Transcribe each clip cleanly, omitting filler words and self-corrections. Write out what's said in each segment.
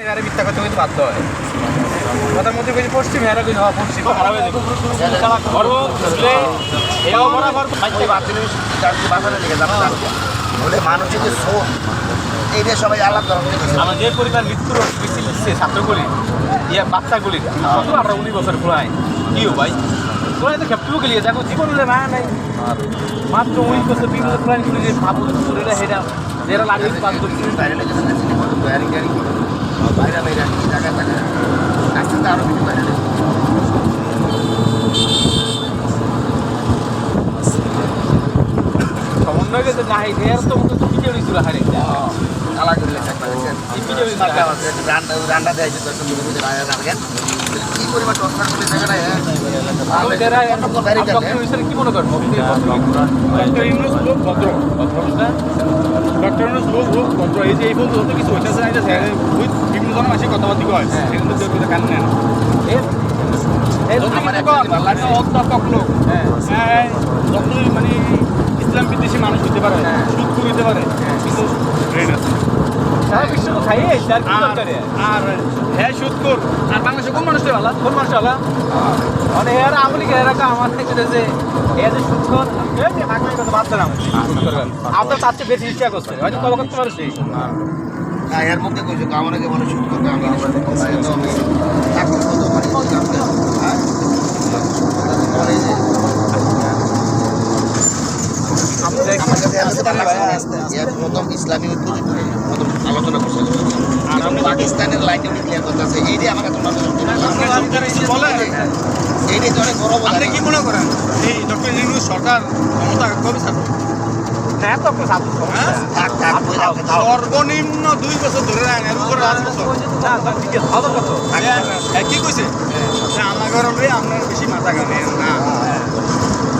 এরা মিথ্যা কথা কিন্তু বাধ্য হয় কথার মধ্যে কিছু পশ্চিম এরা কিছু হওয়া পশ্চিম খারাপ হয়ে যাবে এরাও বরাবর বলে মানুষের যে শোক এইটা সবাই আলাদা আমার যে পরিমাণ মৃত্যুর বেশি দিচ্ছে ছাত্রগুলি বাচ্চাগুলি কত আমরা 19 বছর খোলায় কিও ভাই তোরা তো খেপটুকু গেলিয়ে দেখো জীবন হলে না নাই মাত্র 19 বছর 20 বছর খোলায় যে ভাবু শরীরে হেরা যারা লাগে বাইরে বাইরে বাইরে টাকা টাকা আস্তে আস্তে আরো বেশি বাইরে সমন্বয় গেছে না এর তো মতো তো ভিডিও নিছিল হারে কালা করে একটা ভিডিও রান্না দেয় যে কি পরিমাণ টর্চার করে জায়গাটা কি মনে করেন ডক্টর ইউনুস লোক ভদ্র ডক্টর ইউনুস লোক ভদ্র এই যে এই পর্যন্ত কিছু হইতেছে না বিভিন্ন ধরনের মাসে কথাবার্তা হয় কিন্তু কান নেন অধ্যাপক লোক যতই মানে ইসলাম বিদ্বেষী মানুষ হতে পারে সুদ হতে পারে কিন্তু ব্রেন আছে আর হ্যাঁ সুদ কর আর বাংলাদেশে কোন মানুষটা ভালো কোন মানুষ ভালো মানে এর আমলি কে রাখা আমার থেকে যে এর যে সুদ কর কথা বাদ দেন আপনার তার চেয়ে বেশি ইচ্ছা করছে হয়তো তবে করতে পারছি না এর মধ্যে কইছো আমাকে বলে সুদ করতে আমি এখন কত মানে প্রথম ইসলামী প্রথম আলোচনা করছে পাকিস্তানের লাইনে উনি ক্লিয়ার করতে আছে এইটাই আমার এত এইটাই তো অনেক বড় আপনি কি মনে করেন এই ডক্টর ইউনূস সরকার ক্ষমতা কবে থাকবে হ্যাঁ তো সর্বনিম্ন 2 বছর ধরে নেন এর উপরে 5 বছর কি কইছে আমার ঘরে আপনার বেশি মাথা গানে না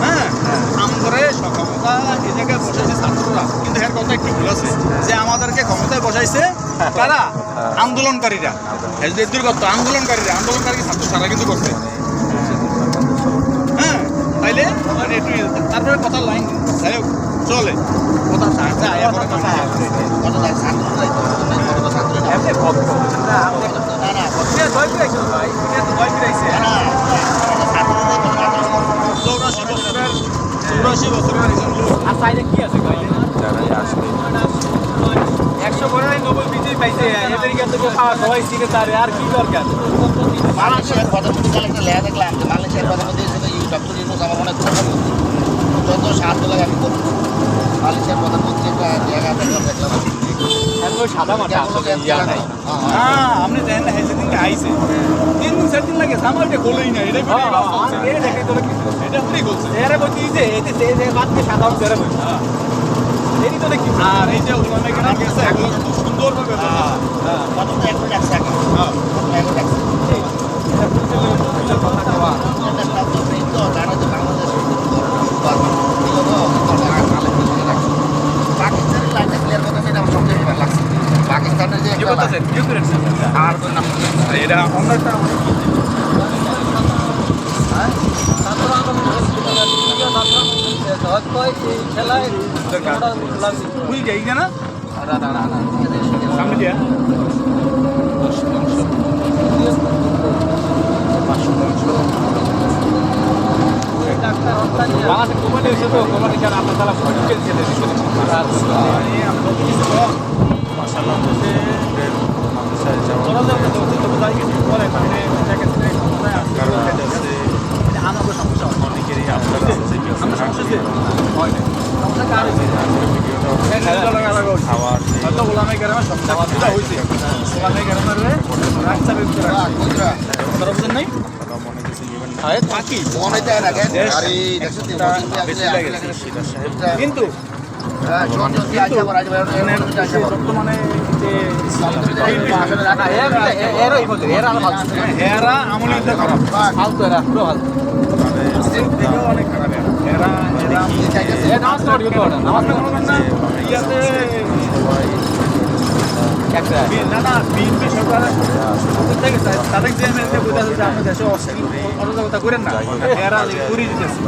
হ্যাঁ আমগরে ক্ষমতা এই জায়গায় বসাইছে ছাত্ররা কিন্তু এর কথা একটু ভুল আছে যে আমাদেরকে ক্ষমতায় বসাইছে কারা আন্দোলনকারীরা আন্দোলনকারী ছাত্র সারা কিন্তু করছে হ্যাঁ তাইলে মানে একটু তারপরে কথা লাইন যাই হোক চলে কথা চৌরাশি বছরের আর চাইলে কি আছে একশো করে 90 বিজয়ী পাইছে এদের কিন্তু খাওয়া সবাই শিখে তার আর কি দরকার বাংলাদেশের প্রধানমন্ত্রী একটা লেখা দেখলাম যে বাংলাদেশের প্রধানমন্ত্রী হিসেবে ডক্টর ইউনূস আমার মনে যত সাহায্য লাগে আমি করবো বাংলাদেশের প্রধানমন্ত্রী একটা লেখা দেখলাম সাদা মাঠে আপনি দেখেন না সেদিনকে আইসে 3 দিন 4 দিন লাগে সামালটা খোলেই না এটা এটা আপনি বলছেন এরা বলছি যে এতে যে বাদকে সাদা করে বলছে এরই তো দেখি আর এই যে উন্নয়ন কেন গেছে এগুলো খুব সুন্দরভাবে কত এক মিনিট আছে আগে হ্যাঁ এক মিনিট আছে এটা কথা দেওয়া তো জানা যে বাংলাদেশ পাকিস্তানের লাইনটা ক্লিয়ার করতে সেটা আমার সবচেয়ে ভালো লাগছে পাকিস্তানের যে আর কোন নাম এটা অন্যটা ভুল যাই না সামনে দিয়া 5 কোম্পানি হয়েছে তো কোম্পানি যারা আপনার তারা ফটিকেল ছেলে মাসাল্লাহ আমাকে সমস্যা অনেকেরই আপনার গোলামে গ্রামের সমস্যা হয়েছে গোলামে গ্রামের নাই কিন্তু বর্তমানে এরা আমলে খারাপ ফালতু এরা পুরো ফালতু অনেক খারাপ এরা না না বিএনপি সরকার থেকে তাদের যে এমএলএ বোঝা যাচ্ছে আমাদের দেশে অরাজকতা করেন না এরা ঘুরি দিতেছে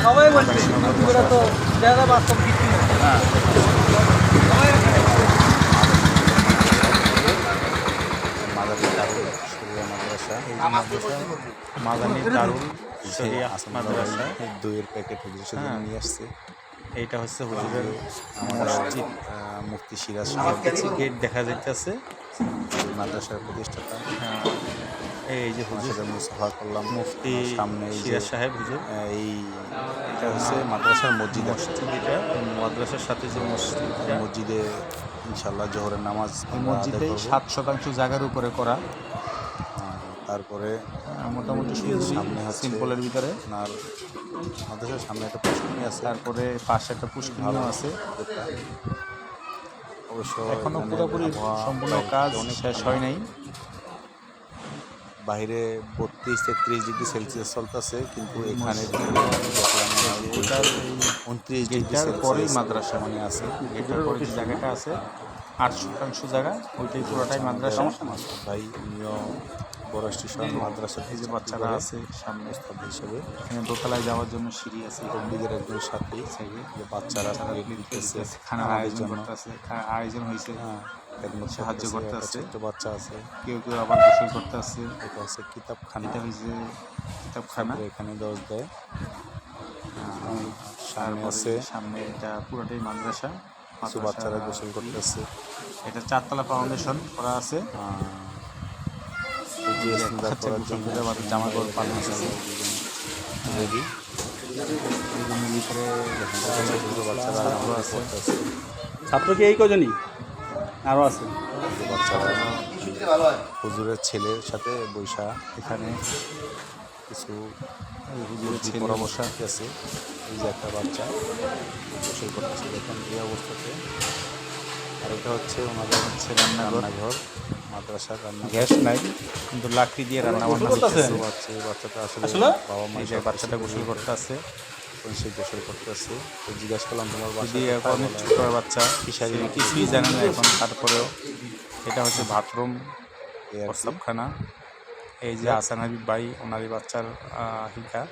সবাই বলছে তো দেখা বাস্তব কিছু মাদানী দারুল শরিয়া মাদ্রাসা। দইয়ের প্যাকেট হুজুর সেদিন হ্যাঁ। নিয়ে আসছে। এইটা হচ্ছে হুজুরের আমাদের মসজিদ। মুফতি সিরাজ সাহেব কিছু গেট দেখা যাইতেছে। এই মাদ্রাসার প্রতিষ্ঠাতা হ্যাঁ, এই যে হুজুর মাসুদ মুস্তাফা করলাম মুফতি সামনে এই যে সিরাজ সাহেব হুজুর। এই এটা হচ্ছে মাদ্রাসার মসজিদ মসজিদ এটা মাদ্রাসার সাথে যে মসজিদ, এই মসজিদে ইনশাল্লাহ জোহরের নামাজ এই আমরা আদায় মসজিদে করব। 7% জায়গার উপরে করা, তারপরে মোটামুটি সুন্দর সামনে হচ্ছে সিম্পলের ভিতরে। আপনার মাদ্রাসার সামনে একটা পুষ্করণী আছে, তারপরে পাশে একটা পুষ্করিণীও আছে। অবশ্য এখনো এখানে পুরোপুরি আবহাওয়া সম্পূর্ণ কাজ অনেক শেষ হয় নাই। বাইরে 32-33 ডিগ্রি সেলসিয়াস চলতেছে, কিন্তু এখানে দেখলাম এটার 29 ডিগ্রি গেটটার পরেই সেলসিয়াস মাদ্রাসা। মানে আছে। গেটের পরে যে জায়গাটা আছে 8% জায়গা, ওইটাই পুরোটাই মাদ্রাসা। মাসুদ ভাই উনিও বড় স্টেশন মাদ্রাসা এই যে বাচ্চারা আছে সামনে উস্তাদ হিসেবে এখানে দোতলায় যাওয়ার জন্য সিঁড়ি আছে। তবলিগের একজন সাথী যে বাচ্চারা প্লেট নিতেছে খানার আমাদের আয়োজন জন্য। করতেছে, আয়োজন হয়েছে। হ্যাঁ, খেদমত সাহায্য করতেছে, একটা করতেছে। ছোট্ট বাচ্চা আছে। কেউ কেউ আবার গোসল করতে আছে। এটা হচ্ছে কিতাবখানা, এটা হয়েছে কিতাবখানা। তারপরে এখানে দশ দেয়। সামনে তারপরে আছে সামনে এটা পুরোটাই মাদ্রাসা। কিছু বাচ্চারা গোসল করতেছে। এটা 4 তলা ফাউন্ডেশন করা আছে। বাচ্চা গোসল করে আবার জামা কাপড় পাল্টাচ্ছে। রেডি এগুলোর ভিতরে ছোট বাচ্চারা ছাত্র আছে। করতেছে। ছাত্র কি এই কজনই আরও আছে? বাচ্চারা হুজুরের ছেলের সাথে বৈশা এখানে কিছু হুজুরের ছেলে পরামর্শ আছে। এই যে একটা বাচ্চা গোসল করতেছে দেখেন এই অবস্থাতে। আর এটা হচ্ছে ওনাদের হচ্ছে রান্নাঘর, মাদ্রাসার রান্নাঘর। গ্যাস নাই, কিন্তু লাকড়ি দিয়ে রান্না বান্না করতেছে? হচ্ছে। বাচ্চা এই বাচ্চাটা আসলে আসলে? বাবা মা এই যে বাচ্চাটা গোসল করতে আছে। সে গোসল করতেছে। তো জিজ্ঞাসা করলাম তোমার বাসা যদি কোথায়? অনেক বলে, ছোট বাচ্চা ফিশারি সে কিছুই জানে না এখন, তারপরেও এটা হচ্ছে বাথরুম, এই আর কি। প্রস্তাবখানা। এই যে হাসান হাবিব ভাই ওনারই বাচ্চার হিকা।